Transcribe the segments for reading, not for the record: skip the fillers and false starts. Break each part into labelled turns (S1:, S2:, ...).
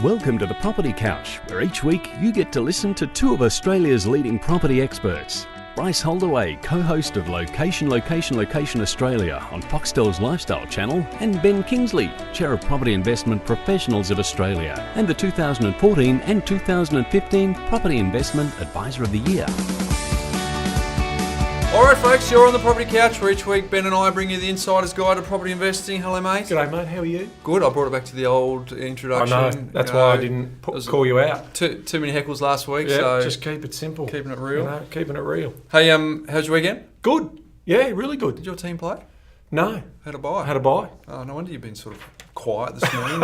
S1: Welcome to the Property Couch, where each week you get to listen to two of Australia's leading property experts. Bryce Holdaway, co-host of Location Australia on Foxtel's Lifestyle Channel, and Ben Kingsley, Chair of Property Investment Professionals of Australia, and the 2014 and 2015 Property Investment Advisor of the Year.
S2: Alright folks, you're on the Property Couch where each week Ben and I bring you the insider's guide to property investing. Hello mate.
S3: G'day mate, how are you?
S2: Good, I brought it back to the old introduction.
S3: I know, that's why I didn't call you out.
S2: Too many heckles last week,
S3: Yeah,
S2: so
S3: just keep it simple.
S2: Keeping it real.
S3: Keeping it real.
S2: Hey, how's your weekend?
S3: Good. Yeah, really good.
S2: Did your team play?
S3: No.
S2: Had a bye?
S3: Had a bye.
S2: Oh, no wonder you've been sort of quiet this morning.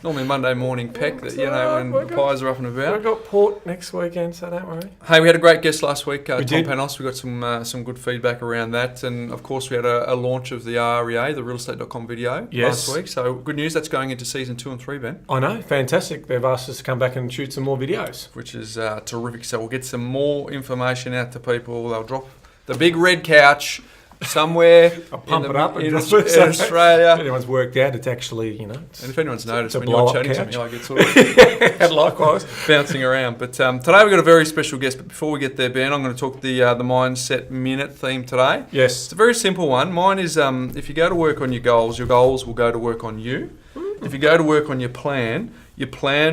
S2: Normally Monday morning peck that, when the pies are up and about.
S3: We've got Port next weekend, so don't worry.
S2: Hey, we had a great guest last week, Tom
S3: did.
S2: Panos. We got some good feedback around that. And, of course, we had a launch of the REA, the realestate.com video last week. So, good news, that's going into season 2 and 3, Ben.
S3: I know, fantastic. They've asked us to come back and shoot some more videos.
S2: Which is terrific. So, we'll get some more information out to people. They'll drop the big red couch somewhere
S3: I'll pump it up
S2: in
S3: and
S2: Australia.
S3: If anyone's worked out, it's actually,
S2: and if anyone's noticed, when
S3: blow
S2: you're
S3: up
S2: chatting
S3: couch.
S2: to me, I get sort of
S3: likewise
S2: bouncing around. But today we've got a very special guest. But before we get there, Ben, I'm going to talk the Mindset Minute theme today.
S3: Yes.
S2: It's a very simple one. Mine is if you go to work on your goals will go to work on you. If you go to work on your plan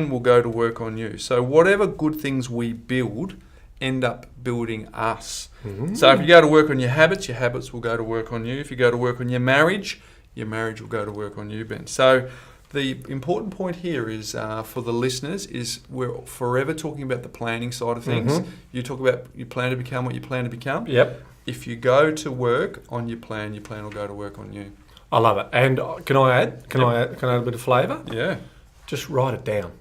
S2: will go to work on you. So whatever good things we build end up building us. So if you go to work on your habits will go to work on you. If you go to work on your marriage will go to work on you, Ben. So the important point here is for the listeners is we're forever talking about the planning side of things. You talk about you plan to become what you plan to become.
S3: Yep.
S2: If you go to work on your plan will go to work on you.
S3: I love it. And can I add a bit of flavour?
S2: Yeah.
S3: Just write it down.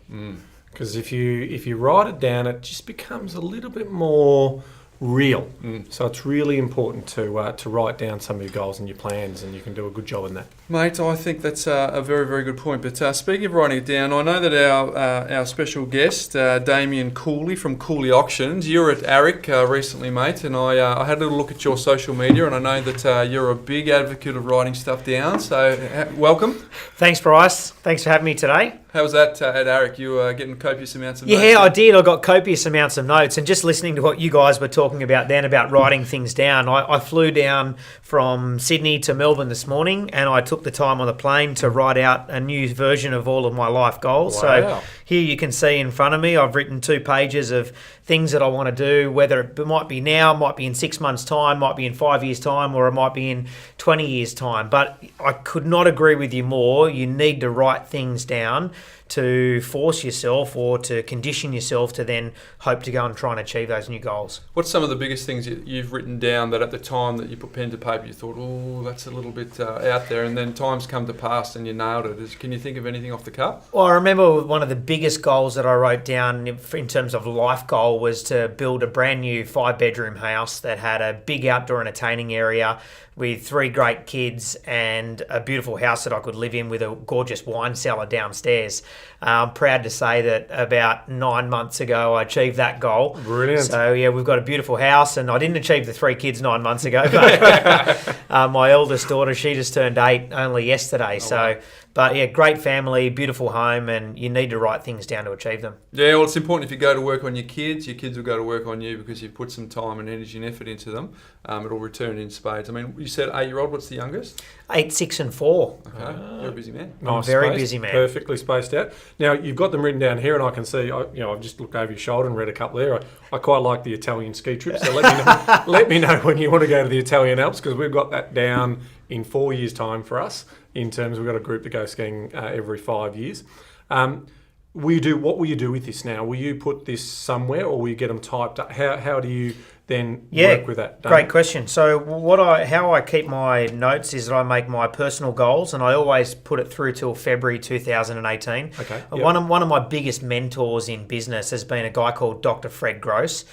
S3: Because if you write it down, it just becomes a little bit more real. So it's really important to write down some of your goals and your plans, and you can do a good job in that.
S2: Mate, I think that's a very, very good point. But speaking of writing it down, I know that our special guest, Damien Cooley from Cooley Auctions, you were at ARIC recently, mate, and I had a little look at your social media, and I know that you're a big advocate of writing stuff down. So welcome.
S4: Thanks, Bryce. Thanks for having me today.
S2: How was that at ARIC? You were getting copious amounts of notes?
S4: Yeah, I did. I got copious amounts of notes. And just listening to what you guys were talking about then about writing things down, I flew down from Sydney to Melbourne this morning, and I took the time on the plane to write out a new version of all of my life goals.
S3: Wow.
S4: So here you can see in front of me, I've written 2 pages of things that I want to do, whether it might be now, might be in 6 months' time, might be in 5 years' time, or it might be in 20 years' time. But I could not agree with you more. You need to write things down to force yourself or to condition yourself to then hope to go and try and achieve those new goals.
S2: What's some of the biggest things you've written down that at the time that you put pen to paper you thought, oh, that's a little bit out there, and then time's come to pass and you nailed it? Can you think of anything off the cuff?
S4: Well, I remember one of the biggest goals that I wrote down in terms of life goal was to build a brand new 5-bedroom house that had a big outdoor entertaining area with 3 great kids and a beautiful house that I could live in with a gorgeous wine cellar downstairs. I'm proud to say that about 9 months ago I achieved that goal.
S3: Brilliant.
S4: So yeah, we've got a beautiful house, and I didn't achieve the 3 kids 9 months ago, but my eldest daughter, she just turned 8 only yesterday. Wow. But yeah, great family, beautiful home, and you need to write things down to achieve them.
S2: Yeah, well, it's important if you go to work on your kids will go to work on you because you've put some time and energy and effort into them. It'll return in spades. I mean, you said 8-year-old, what's the youngest?
S4: 8, 6 and 4.
S2: Okay, you're a busy man.
S4: I'm very busy man.
S3: Perfectly spaced out. Now, you've got them written down here, and I can see, I've just looked over your shoulder and read a couple there. I quite like the Italian ski trip, so let me know when you want to go to the Italian Alps, because we've got that down in 4 years' time for us. In terms, we've got a group that goes skiing every 5 years. What will you do with this now? Will you put this somewhere, or will you get them typed up? How do you then work with that?
S4: Great question. So how I keep my notes is that I make my personal goals, and I always put it through till February 2018.
S3: Okay.
S4: Yep. One of my biggest mentors in business has been a guy called Dr. Fred Gross.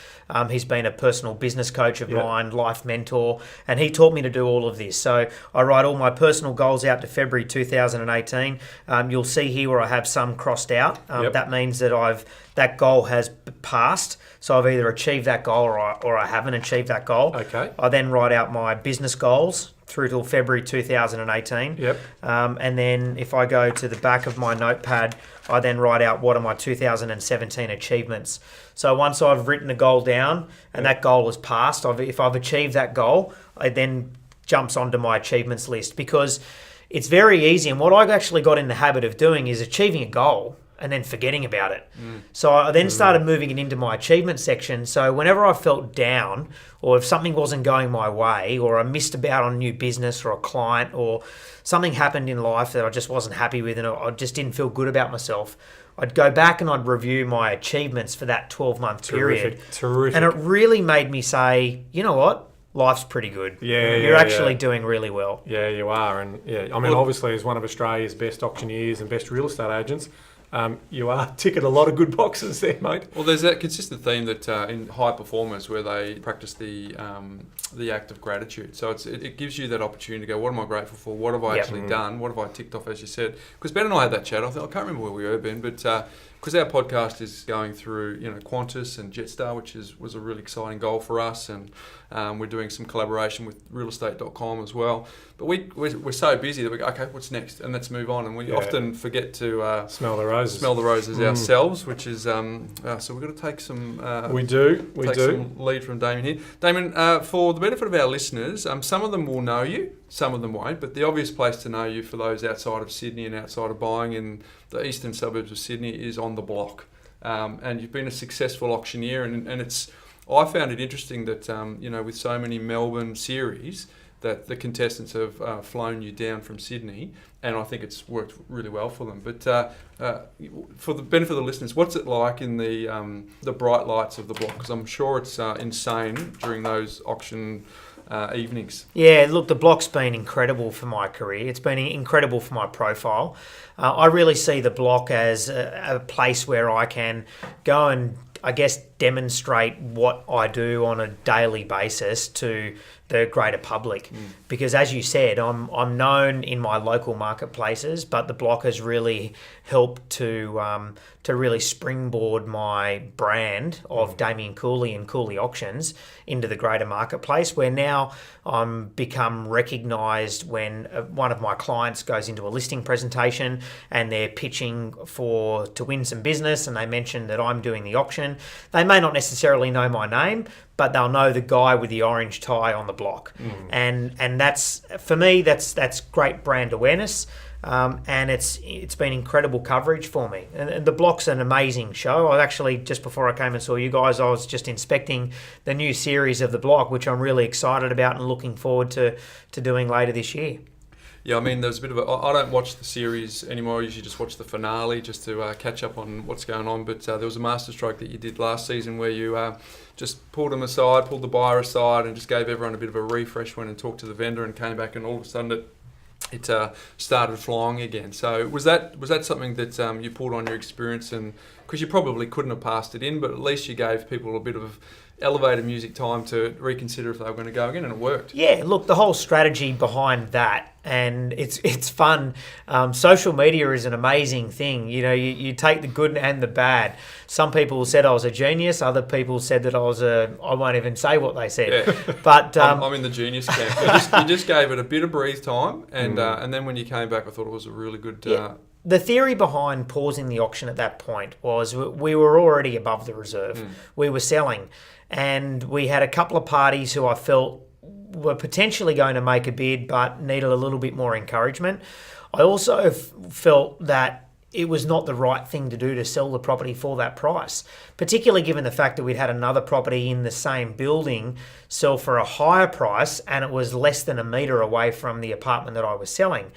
S4: He's been a personal business coach of mine, life mentor, and he taught me to do all of this. So I write all my personal goals out to February 2018. You'll see here where I have some crossed out. That means that that goal has passed. So I've either achieved that goal or I haven't achieved that goal.
S3: Okay.
S4: I then write out my business goals through till February 2018.
S3: Yep.
S4: And then if I go to the back of my notepad, I then write out what are my 2017 achievements. So once I've written a goal down and that goal is passed, if I've achieved that goal, it then jumps onto my achievements list, because it's very easy. And what I actually got in the habit of doing is achieving a goal and then forgetting about it. So I then started moving it into my achievement section. So whenever I felt down, or if something wasn't going my way, or I missed out on new business or a client, or something happened in life that I just wasn't happy with and I just didn't feel good about myself, I'd go back and I'd review my achievements for that 12-month period.
S3: Terrific.
S4: And it really made me say, you know what? Life's pretty good. You're actually doing really well.
S3: Yeah, you are. And I mean, obviously, as one of Australia's best auctioneers and best real estate agents, you are ticking a lot of good boxes there, mate.
S2: Well, there's that consistent theme that in high performers where they practice the act of gratitude. So it gives you that opportunity to go, what am I grateful for? What have I actually done? What have I ticked off, as you said? Because Ben and I had that chat. I can't remember where we were, Ben, but because our podcast is going through, Qantas and Jetstar, which was a really exciting goal for us, and we're doing some collaboration with realestate.com as well. But we're so busy that we go, okay, what's next? And let's move on. And we often forget to
S3: smell the roses.
S2: Ourselves, which is so we've got to take some.
S3: We do.
S2: Some lead from Damien here. Damien, for the benefit of our listeners, some of them will know you, some of them won't. But the obvious place to know you for those outside of Sydney and outside of buying in the eastern suburbs of Sydney is on the block. And you've been a successful auctioneer, and it's. I found it interesting that with so many Melbourne series, that the contestants have flown you down from Sydney, and I think it's worked really well for them. But for the benefit of the listeners, what's it like in the bright lights of the block? Because I'm sure it's insane during those auction evenings.
S4: Yeah, look, the block's been incredible for my career. It's been incredible for my profile. I really see the block as a place where I can go and, I guess, demonstrate what I do on a daily basis to the greater public. Because as you said, I'm known in my local marketplaces, but the block has really helped to really springboard my brand of Damien Cooley and Cooley Auctions into the greater marketplace, where now I'm become recognised when one of my clients goes into a listing presentation and they're pitching to win some business, and they mention that I'm doing the auction. They may not necessarily know my name, but they'll know the guy with the orange tie on the block. And that's, for me, that's great brand awareness. And it's been incredible coverage for me. And the block's an amazing show. I actually, just before I came and saw you guys, I was just inspecting the new series of the block, which I'm really excited about and looking forward to doing later this year.
S2: Yeah, I mean, there's a bit of I don't watch the series anymore. I usually just watch the finale just to catch up on what's going on. But there was a masterstroke that you did last season where you just pulled the buyer aside and just gave everyone a bit of a refresh, went and talked to the vendor and came back, and all of a sudden it started flying again. So was that something that you pulled on your experience, and because you probably couldn't have passed it in, but at least you gave people a bit of elevator music time to reconsider if they were going to go again, and it worked.
S4: Yeah, look, the whole strategy behind that, and it's fun. Social media is an amazing thing. You take the good and the bad. Some people said I was a genius. Other people said that I won't even say what they said.
S2: Yeah.
S4: But
S2: I'm in the genius camp. You just gave it a bit of breathe time, and then when you came back, I thought it was a really good.
S4: The theory behind pausing the auction at that point was we were already above the reserve. We were selling, and we had a couple of parties who I felt were potentially going to make a bid but needed a little bit more encouragement. I also felt that it was not the right thing to do to sell the property for that price, particularly given the fact that we'd had another property in the same building sell for a higher price, and it was less than a metre away from the apartment that I was selling.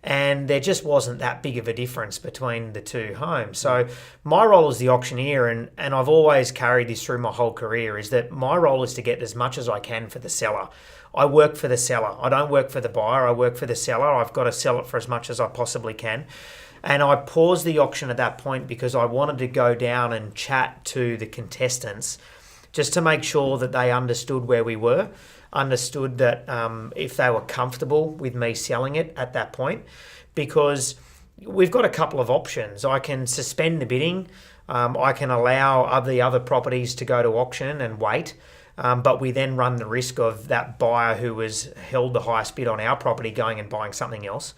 S4: And there just wasn't that big of a difference between the two homes. So my role as the auctioneer, and I've always carried this through my whole career, is that my role is to get as much as I can for the seller. I work for the seller. I don't work for the buyer. I work for the seller. I've got to sell it for as much as I possibly can. And I paused the auction at that point because I wanted to go down and chat to the contestants just to make sure that they understood where we were, understood that if they were comfortable with me selling it at that point, because we've got a couple of options. I can suspend the bidding. I can allow the other properties to go to auction and wait. But we then run the risk of that buyer who was held the highest bid on our property going and buying something else.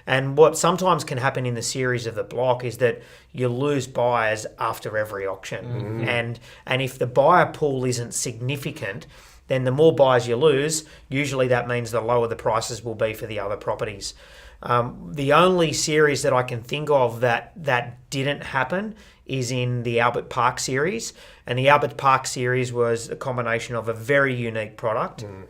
S4: And what sometimes can happen in the series of the block is that you lose buyers after every auction. And if the buyer pool isn't significant, then the more buyers you lose, usually that means the lower the prices will be for the other properties. The only series that I can think of that didn't happen is in the Albert Park series. And the Albert Park series was a combination of a very unique product and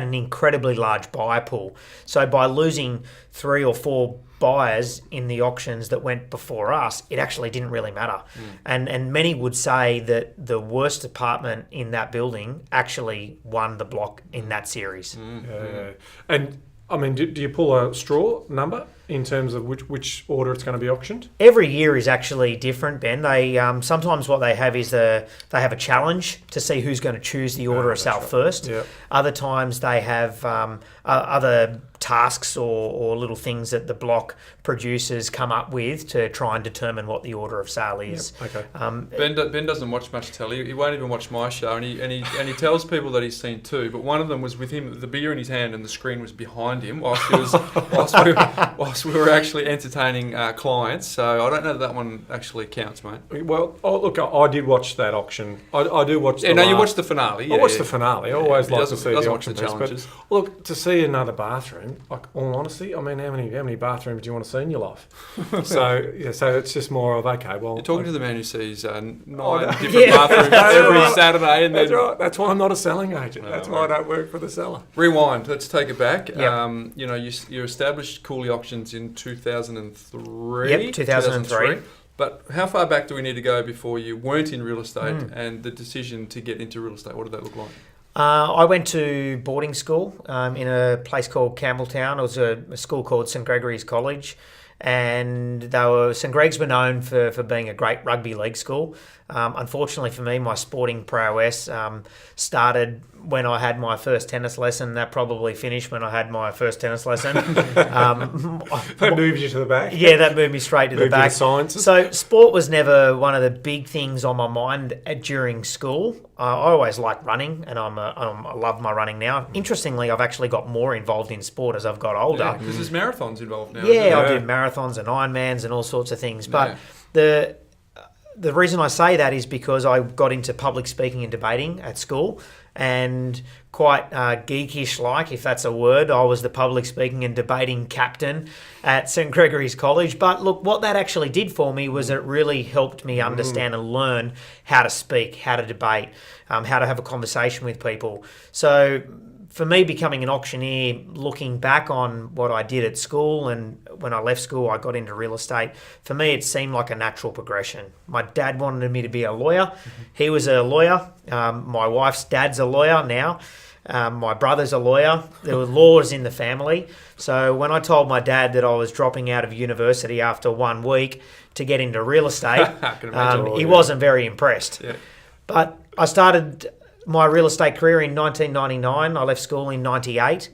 S4: an incredibly large buyer pool. So by losing 3 or 4 buyers in the auctions that went before us, it actually didn't really matter. And many would say that the worst apartment in that building actually won the block in that series.
S3: Yeah. And I mean, do you pull a straw number in terms of which order it's going to be auctioned?
S4: Every year is actually different, Ben. They sometimes what they have is they have a challenge to see who's going to choose the order of sale first.
S3: Yeah.
S4: Other times they have other tasks or little things that the block producers come up with to try and determine what the order of sale is.
S3: Okay.
S2: Ben doesn't watch much telly. He won't even watch my show, and he tells people that he's seen 2. But one of them was with him, the beer in his hand, and the screen was behind him whilst we were actually entertaining clients. So I don't know that one actually counts, mate.
S3: Well, look, I did watch that auction. I do watch.
S2: You watched the finale.
S3: I watched the finale. I always like to see the
S2: watch
S3: auction
S2: the
S3: piece,
S2: challenges.
S3: but look, to see another bathroom. Like, all honesty, I mean, how many bathrooms do you want to see in your life? so it's just more of, okay, well...
S2: You're talking to the man who sees 9 different bathrooms every Saturday. And
S3: That's right. That's why I'm not a selling agent. That's why I don't work for the seller.
S2: Rewind. Let's take it back.
S4: Yep.
S2: You established Cooley Auctions in 2003.
S4: Yep, 2003.
S2: But how far back do we need to go before you weren't in real estate and the decision to get into real estate? What did that look like?
S4: I went to boarding school in a place called Campbelltown. It was a school called St Gregory's College, and St Greg's were known for being a great rugby league school. Unfortunately for me, my sporting prowess started when I had my first tennis lesson. That probably finished when I had my first tennis lesson.
S3: That moved you to the back?
S4: Yeah, that moved me straight to the back.
S3: Sciences.
S4: So sport was never one of the big things on my mind during school. I always liked running, and I love my running now. Interestingly, I've actually got more involved in sport as I've got older.
S2: Because there's marathons involved now.
S4: Yeah, I do marathons and Ironmans and all sorts of things. But the reason I say that is because I got into public speaking and debating at school, and quite geekish like, if that's a word, I was the public speaking and debating captain at St Gregory's College. But look, what that actually did for me was it really helped me understand and learn how to speak, how to debate, how to have a conversation with people. So for me, becoming an auctioneer, looking back on what I did at school and when I left school, I got into real estate. For me, it seemed like a natural progression. My dad wanted me to be a lawyer. He was a lawyer. My wife's dad's a lawyer now. My brother's a lawyer. There were laws in the family. So when I told my dad that I was dropping out of university after 1 week to get into real estate, he wasn't very impressed. Yeah. But I started my real estate career in 1999. I left school in 98,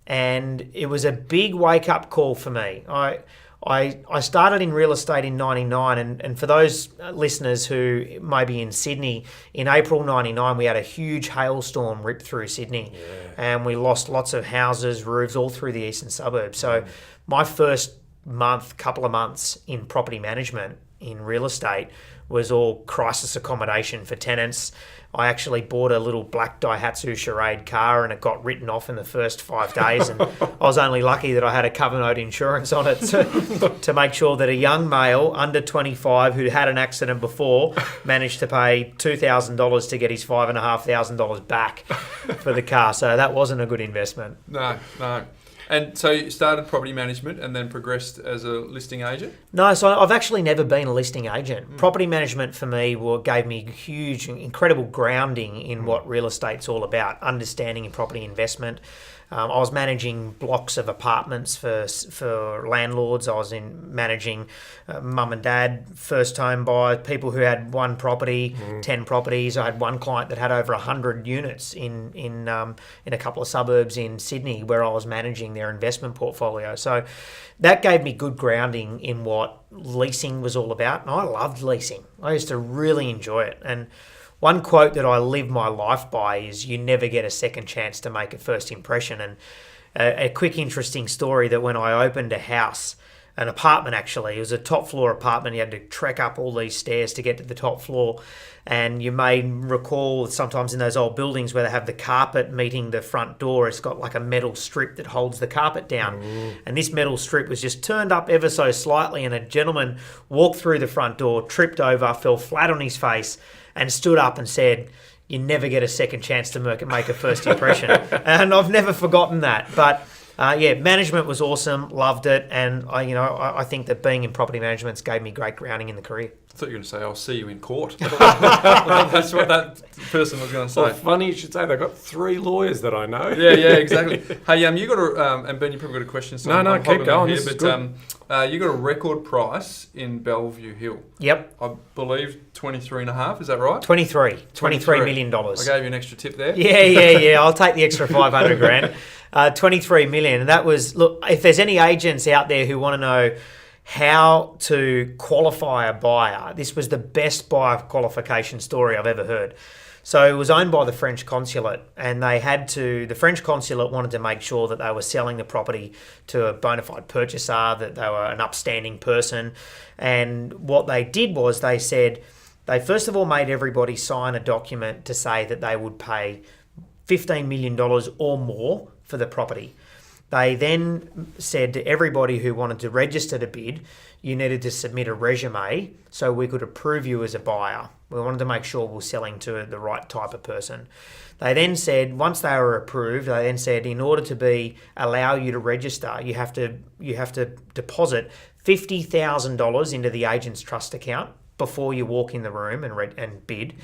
S4: and it was a big wake-up call for me. I started in real estate in 99, and for those listeners who may be in Sydney, in April 99 we had a huge hailstorm rip through Sydney, and we lost lots of houses, roofs all through the eastern suburbs. So my first couple of months in property management in real estate was all crisis accommodation for tenants. I actually bought a little black Daihatsu Charade car, and it got written off in the first 5 days. And I was only lucky that I had a cover note insurance on it to make sure that a young male under 25 who had an accident before managed to pay $2,000 to get his $5,500 back for the car. So that wasn't a good investment.
S2: No. And so you started property management and then progressed as a listing agent?
S4: No, so I've actually never been a listing agent. Property management for me gave me huge, incredible grounding in what real estate's all about, understanding in property investment. I was managing blocks of apartments for landlords. I was managing mum and dad, first home buyers, people who had 1 property, 10 properties. I had one client that had over 100 units in a couple of suburbs in Sydney where I was managing their investment portfolio. So that gave me good grounding in what leasing was all about. And I loved leasing. I used to really enjoy it. And one quote that I live my life by is, you never get a second chance to make a first impression. And a quick interesting story that when I opened a house, an apartment actually, it was a top floor apartment. You had to trek up all these stairs to get to the top floor. And you may recall sometimes in those old buildings where they have the carpet meeting the front door, it's got like a metal strip that holds the carpet down. And this metal strip was just turned up ever so slightly, and a gentleman walked through the front door, tripped over, fell flat on his face, and stood up and said, "You never get a second chance to make a first impression." And I've never forgotten that. But management was awesome, loved it, and I think that being in property management gave me great grounding in the career.
S2: I thought you were going to say, "I'll see you in court." That's what that person was going to say.
S3: Well, funny you should say. They've got 3 lawyers that I know.
S2: Yeah, exactly. Hey, you got a and Ben, you probably got a question. So
S3: No, keep going.
S2: Here,
S3: This is
S2: but you got a record price in Bellevue Hill.
S4: Yep.
S2: I believe 23.5. Is that right?
S4: $23 million.
S2: I gave you an extra tip there.
S4: Yeah. I'll take the extra 500 grand. 23 million. And that was, look, if there's any agents out there who want to know how to qualify a buyer, this was the best buyer qualification story I've ever heard. So it was owned by the French consulate, and the French consulate wanted to make sure that they were selling the property to a bona fide purchaser, that they were an upstanding person. And what they did was they said, they first of all made everybody sign a document to say that they would pay $15 million or more for the property. They then said to everybody who wanted to register to bid, you needed to submit a resume so we could approve you as a buyer. We wanted to make sure we're selling to the right type of person. They then said, once they were approved, they then said, in order to allow you to register, you have to deposit $50,000 into the agent's trust account before you walk in the room and bid.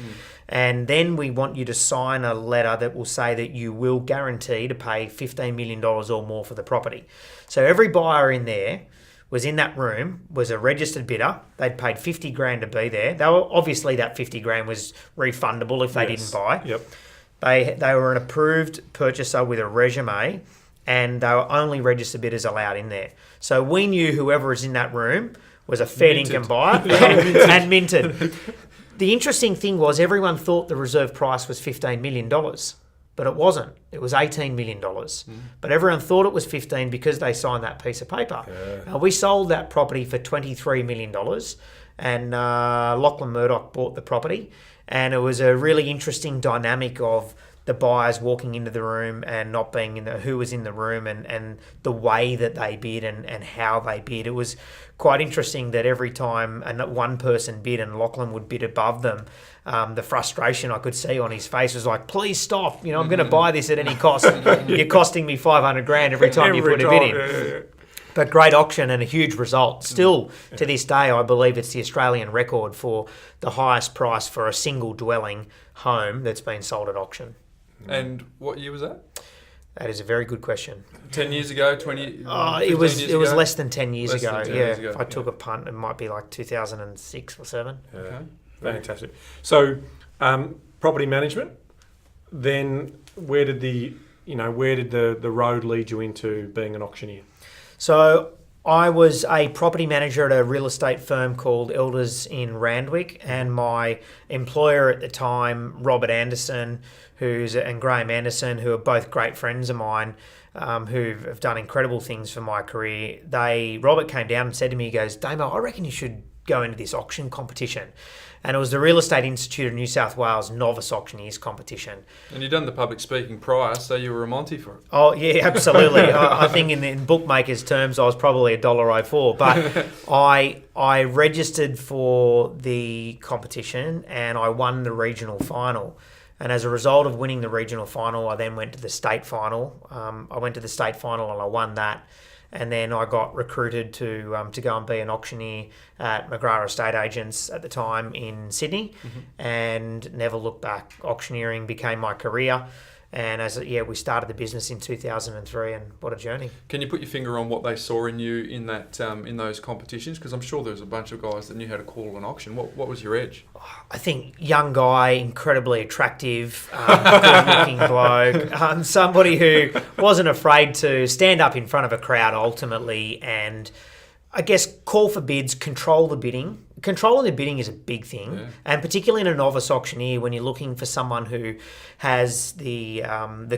S4: And then we want you to sign a letter that will say that you will guarantee to pay $15 million or more for the property. So every buyer in there was in that room, was a registered bidder. They'd paid 50 grand to be there. Obviously that 50 grand was refundable if they didn't buy.
S3: Yep.
S4: They were an approved purchaser with a resume, and they were only registered bidders allowed in there. So we knew whoever was in that room was a fair income buyer and minted. The interesting thing was everyone thought the reserve price was $15 million, but it wasn't. It was $18 million. But everyone thought it was 15 because they signed that piece of paper. We sold that property for $23 million, and Lachlan Murdoch bought the property. And it was a really interesting dynamic of the buyers walking into the room and not being who was in the room and the way that they bid and how they bid. It was quite interesting that every time one person bid and Lachlan would bid above them, the frustration I could see on his face was like, "Please stop! I'm going to buy this at any cost. You're costing me 500 grand every time you put a bid in."
S3: Yeah.
S4: But great auction and a huge result. Still, to this day, I believe it's the Australian record for the highest price for a single dwelling home that's been sold at auction.
S2: And what year was that?
S4: That is a very good question.
S2: 10 years ago, 20?
S4: It was less than 10 years
S2: Less
S4: ago.
S2: than 10 years ago,
S4: If I took a punt, it might be like 2006 or 7.
S3: Yeah.
S2: Okay.
S3: Fantastic. So, property management. Then, where did the road lead you into being an auctioneer?
S4: So I was a property manager at a real estate firm called Elders in Randwick, and my employer at the time, Robert Anderson, and Graham Anderson, who are both great friends of mine, who have done incredible things for my career. Robert came down and said to me, he goes, "Damo, I reckon you should go into this auction competition." And it was the Real Estate Institute of New South Wales Novice Auctioneers competition.
S2: And you'd done the public speaking prior, so you were a Monty for it.
S4: Oh, yeah, absolutely. I think in bookmakers' terms, I was probably $1.04. But I registered for the competition and I won the regional final. And as a result of winning the regional final, I then went to the state final. I went to the state final and I won that. And then I got recruited to go and be an auctioneer at McGrath Estate Agents at the time in Sydney, and never looked back. Auctioneering became my career, and we started the business in 2003, and what a journey!
S2: Can you put your finger on what they saw in you in that in those competitions? Because I'm sure there was a bunch of guys that knew how to call an auction. What was your edge?
S4: I think young guy, incredibly attractive, good-looking bloke, somebody who wasn't afraid to stand up in front of a crowd ultimately and I guess call for bids, control the bidding, controlling the bidding is a big thing,
S2: Yeah.
S4: and particularly in a novice auctioneer, when you're looking for someone who has the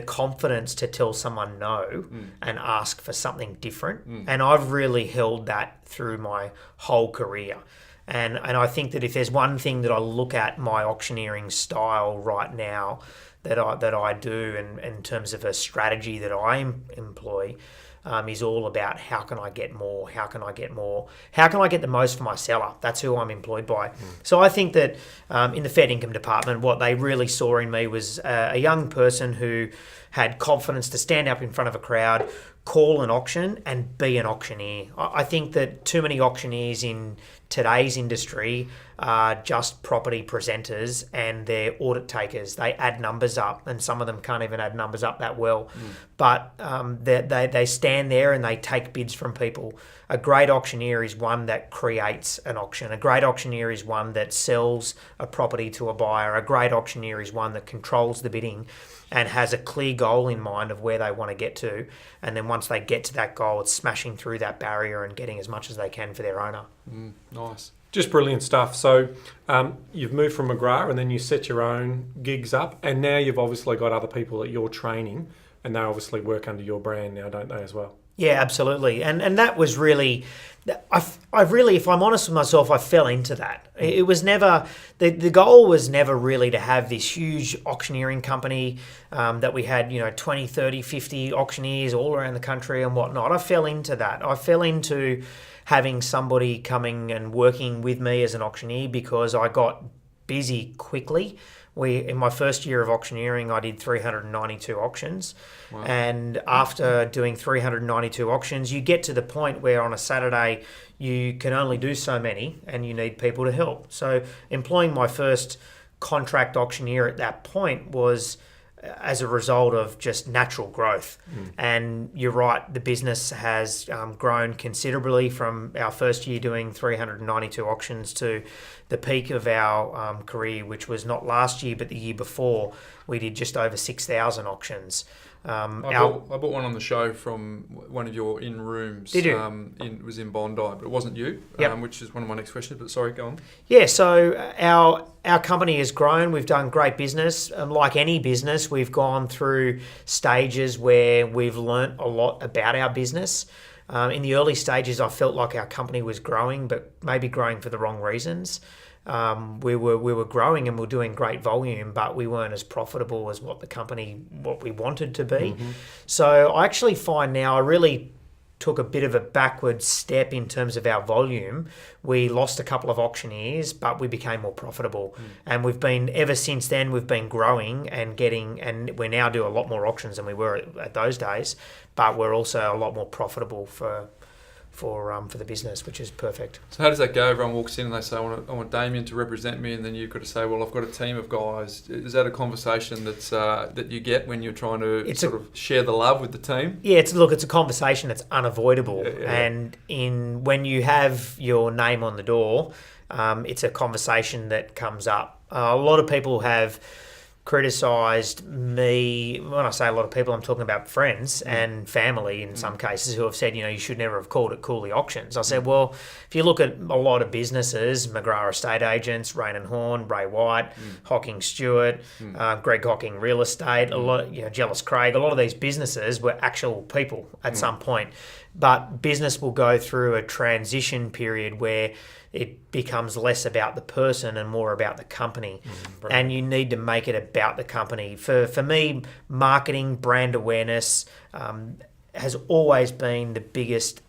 S4: confidence to tell someone no and ask for something different. And I've really held that through my whole career. And I think that if there's one thing that I look at my auctioneering style right now that I do, and in terms of a strategy that I employ, is all about how can I get more? How can I get more? How can I get the most for my seller? That's who I'm employed by. So I think that in the Fed income department, what they really saw in me was a young person who had confidence to stand up in front of a crowd, call an auction, and be an auctioneer. I think that too many auctioneers in today's industry are just property presenters and they're audit takers. They add numbers up, and some of them can't even add numbers up that well. But they stand there and they take bids from people. A great auctioneer is one that creates an auction. A great auctioneer is one that sells a property to a buyer. A great auctioneer is one that controls the bidding and has a clear goal in mind of where they want to get to. And then once they get to that goal, it's smashing through that barrier and getting as much as they can for their owner.
S2: Nice.
S3: Just brilliant stuff. So you've moved from McGrath and then you set your own gigs up, and now you've obviously got other people that you're training, and they obviously work under your brand now, don't they, as well?
S4: Yeah, absolutely. And that was really, I really, if I'm honest with myself, I fell into that. It was never, the goal was never really to have this huge auctioneering company that we had, 20, 30, 50 auctioneers all around the country and whatnot. I fell into that. I fell into having somebody coming and working with me as an auctioneer because I got busy quickly. In my first year of auctioneering, I did 392 auctions. Wow. And after doing 392 auctions, you get to the point where on a Saturday, you can only do so many and you need people to help. So employing my first contract auctioneer at that point was as a result of just natural growth. And you're right, the business has grown considerably from our first year doing 392 auctions to the peak of our career, which was not last year, but the year before. We did just over 6,000 auctions.
S2: I bought one on the show from one of your in-rooms.
S4: Did you?
S2: It was in Bondi, but it wasn't you, which is one of my next questions, but sorry, go on.
S4: Yeah, so our company has grown. We've done great business. Like any business, we've gone through stages where we've learnt a lot about our business. In the early stages, I felt like our company was growing, but maybe growing for the wrong reasons. We were growing and we were doing great volume, but we weren't as profitable as what we wanted to be. So I actually find now I really took a bit of a backward step in terms of our volume. We lost a couple of auctioneers, but we became more profitable. And ever since then, we've been growing and we now do a lot more auctions than we were at those days, but we're also a lot more profitable for the business, which is perfect.
S2: So how does that go? Everyone walks in and they say, I want Damien to represent me, and then you've got to say, well, I've got a team of guys. Is that a conversation that you get when you're trying to share the love with the team?
S4: Yeah, it's a conversation that's unavoidable.
S2: Yeah.
S4: And when you have your name on the door, it's a conversation that comes up. A lot of people have criticised me. When I say a lot of people, I'm talking about friends and family in some cases who have said, you should never have called it Cooley Auctions. I said, well, if you look at a lot of businesses, McGrath Estate Agents, Rain and Horn, Ray White, Hocking Stewart, Greg Hocking Real Estate, a lot, Jealous Craig, a lot of these businesses were actual people at some point. But business will go through a transition period where it becomes less about the person and more about the company. And you need to make it about the company. For me, marketing, brand awareness has always been the biggest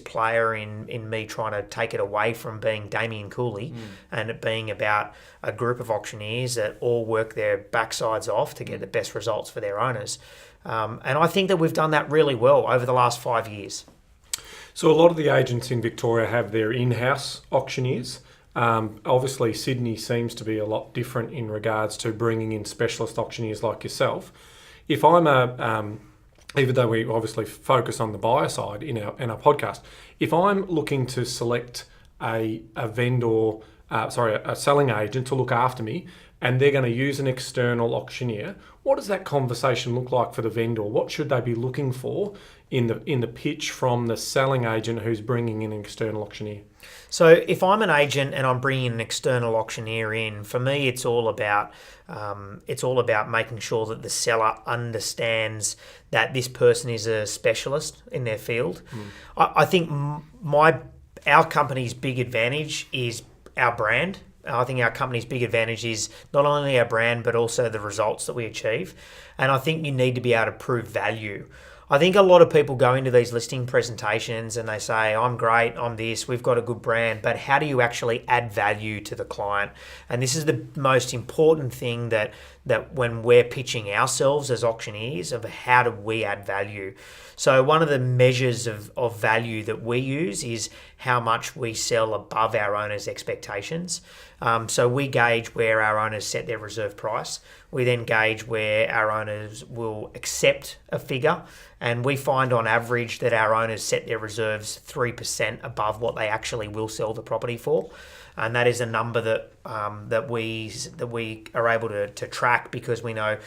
S4: player in me trying to take it away from being Damien Cooley and it being about a group of auctioneers that all work their backsides off to get the best results for their owners. And I think that we've done that really well over the last 5 years.
S3: So a lot of the agents in Victoria have their in-house auctioneers. Obviously, Sydney seems to be a lot different in regards to bringing in specialist auctioneers like yourself. If I'm even though we obviously focus on the buyer side in our podcast, if I'm looking to select a selling agent to look after me, and they're going to use an external auctioneer, what does that conversation look like for the vendor? What should they be looking for in the pitch from the selling agent who's bringing in an external auctioneer?
S4: So if I'm an agent and I'm bringing an external auctioneer in, for me it's all about making sure that the seller understands that this person is a specialist in their field. I think our company's big advantage is our brand. I think our company's big advantage is not only our brand but also the results that we achieve. And I think you need to be able to prove value. I think a lot of people go into these listing presentations and they say, I'm great, I'm this, we've got a good brand, but how do you actually add value to the client? And this is the most important thing that when we're pitching ourselves as auctioneers, of how do we add value. So one of the measures of value that we use is how much we sell above our owners' expectations. So we gauge where our owners set their reserve price. We then gauge where our owners will accept a figure. And we find on average that our owners set their reserves 3% above what they actually will sell the property for. And that is a number that we are able to track, because we know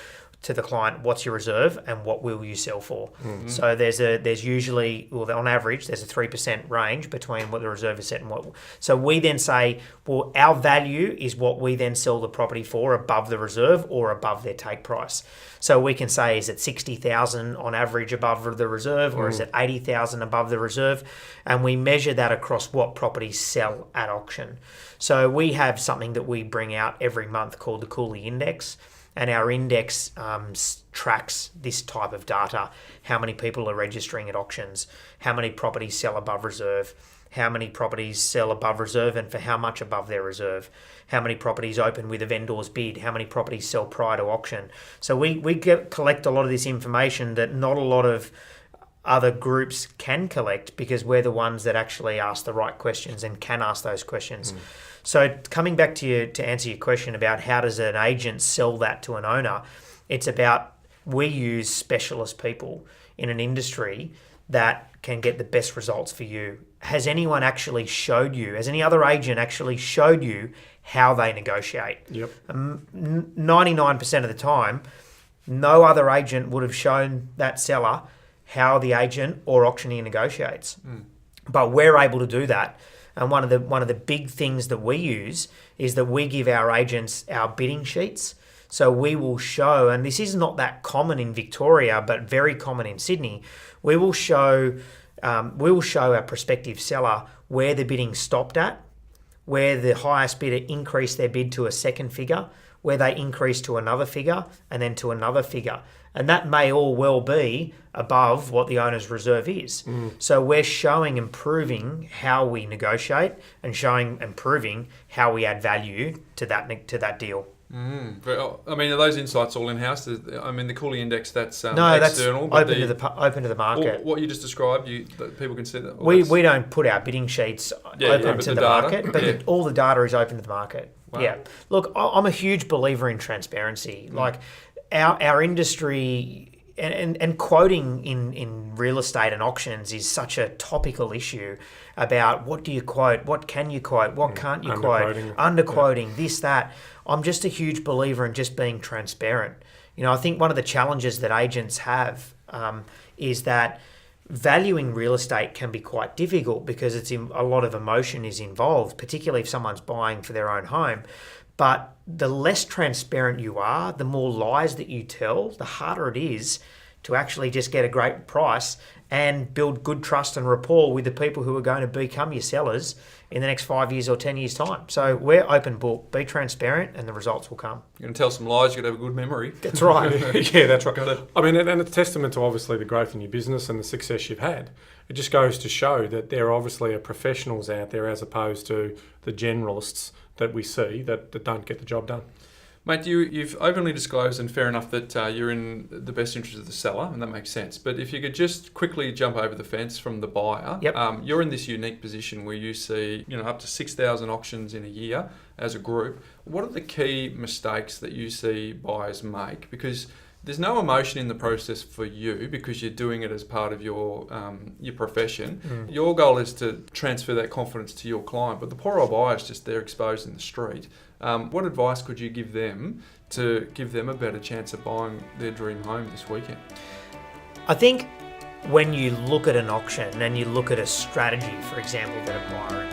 S4: to the client what's your reserve and what will you sell for. Mm-hmm. So there's usually, well, on average, there's a 3% range between what the reserve is set and what. So we then say, well, our value is what we then sell the property for above the reserve or above their take price. So we can say, is it 60,000 on average above the reserve, or is it 80,000 above the reserve? And we measure that across what properties sell at auction. So we have something that we bring out every month called the Cooley Index. And our index tracks this type of data: how many people are registering at auctions, how many properties sell above reserve, how many properties sell above reserve and for how much above their reserve, how many properties open with a vendor's bid, how many properties sell prior to auction. So we collect a lot of this information that not a lot of other groups can collect, because we're the ones that actually ask the right questions and can ask those questions. So coming back to answer your question about how does an agent sell that to an owner, it's about, we use specialist people in an industry that can get the best results for you. Has anyone actually showed you, has any other agent actually showed you how they negotiate?
S3: Yep.
S4: 99% of the time, no other agent would have shown that seller how the agent or auctioneer negotiates. But we're able to do that. And one of the big things that we use is that we give our agents our bidding sheets. So we will show, and this is not that common in Victoria, but very common in Sydney. We will show our prospective seller where the bidding stopped at, where the highest bidder increased their bid to a second figure, where they increased to another figure, and then to another figure. And that may all well be above what the owner's reserve is. So we're showing and proving how we negotiate, and showing and proving how we add value to that deal.
S2: But, I mean, are those insights all in-house? I mean, the Cooley Index, that's
S4: no,
S2: external.
S4: That's open to the market.
S2: What you just described, that people can see that?
S4: We don't put our bidding sheets open to the market, but all the data is open to the market. Wow. Yeah. Look, I'm a huge believer in transparency. Like our industry and quoting in real estate and auctions is such a topical issue about what do you quote, what can you quote, what can't you quote, underquoting, this, that. I'm just a huge believer in just being transparent. You know, I think one of the challenges that agents have is that valuing real estate can be quite difficult, because a lot of emotion is involved, particularly if someone's buying for their own home. But the less transparent you are, the more lies that you tell, the harder it is to actually just get a great price and build good trust and rapport with the people who are going to become your sellers in the next 5 years or 10 years' time. So we're open book, be transparent, and the results will come.
S2: You're going to tell some lies, you've got to have a good memory.
S4: That's right.
S3: Yeah, that's right. I mean, and it's a testament to obviously the growth in your business and the success you've had. It just goes to show that there obviously are professionals out there, as opposed to the generalists that we see that don't get the job done.
S2: Mate, you've openly disclosed, and fair enough, that you're in the best interest of the seller, and that makes sense. But if you could just quickly jump over the fence from the buyer, you're in this unique position where you see, up to 6,000 auctions in a year as a group. What are the key mistakes that you see buyers make? Because there's no emotion in the process for you, because you're doing it as part of your profession. Your goal is to transfer that confidence to your client, but the poor old buyer is just there exposed in the street. What advice could you give them to give them a better chance of buying their dream home this weekend?
S4: I think when you look at an auction and you look at a strategy, for example, that a buyer